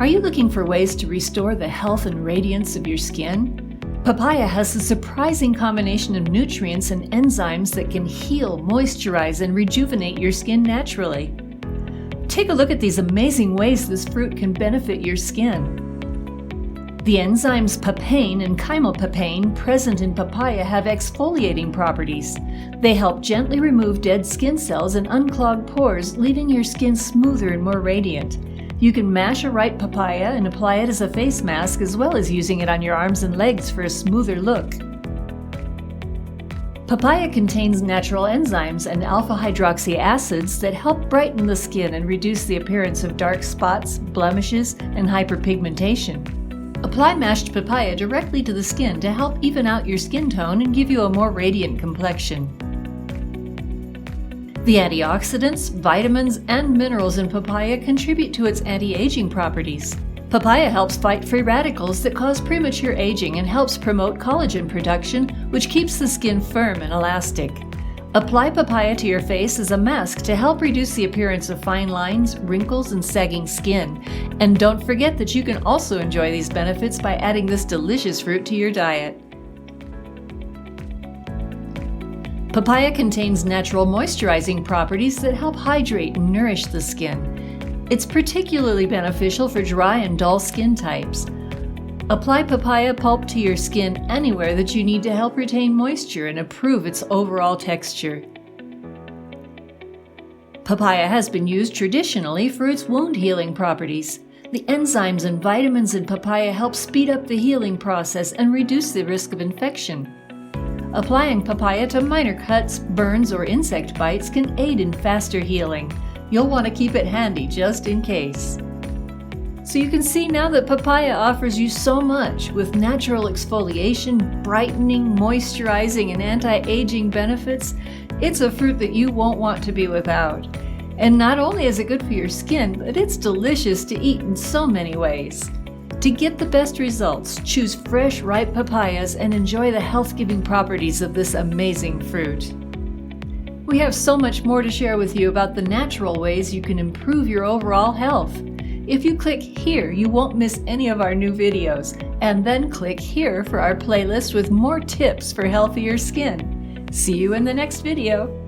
Are you looking for ways to restore the health and radiance of your skin? Papaya has a surprising combination of nutrients and enzymes that can heal, moisturize, and rejuvenate your skin naturally. Take a look at these amazing ways this fruit can benefit your skin. The enzymes papain and chymopapain present in papaya have exfoliating properties. They help gently remove dead skin cells and unclog pores, leaving your skin smoother and more radiant. You can mash a ripe papaya and apply it as a face mask, as well as using it on your arms and legs for a smoother look. Papaya contains natural enzymes and alpha-hydroxy acids that help brighten the skin and reduce the appearance of dark spots, blemishes, and hyperpigmentation. Apply mashed papaya directly to the skin to help even out your skin tone and give you a more radiant complexion. The antioxidants, vitamins, and minerals in papaya contribute to its anti-aging properties. Papaya helps fight free radicals that cause premature aging and helps promote collagen production, which keeps the skin firm and elastic. Apply papaya to your face as a mask to help reduce the appearance of fine lines, wrinkles, and sagging skin. And don't forget that you can also enjoy these benefits by adding this delicious fruit to your diet. Papaya contains natural moisturizing properties that help hydrate and nourish the skin. It's particularly beneficial for dry and dull skin types. Apply papaya pulp to your skin anywhere that you need to help retain moisture and improve its overall texture. Papaya has been used traditionally for its wound healing properties. The enzymes and vitamins in papaya help speed up the healing process and reduce the risk of infection. Applying papaya to minor cuts, burns, or insect bites can aid in faster healing. You'll want to keep it handy just in case. So you can see now that papaya offers you so much with natural exfoliation, brightening, moisturizing, and anti-aging benefits. It's a fruit that you won't want to be without. And not only is it good for your skin, but it's delicious to eat in so many ways. To get the best results, choose fresh, ripe papayas and enjoy the health-giving properties of this amazing fruit. We have so much more to share with you about the natural ways you can improve your overall health. If you click here, you won't miss any of our new videos, and then click here for our playlist with more tips for healthier skin. See you in the next video.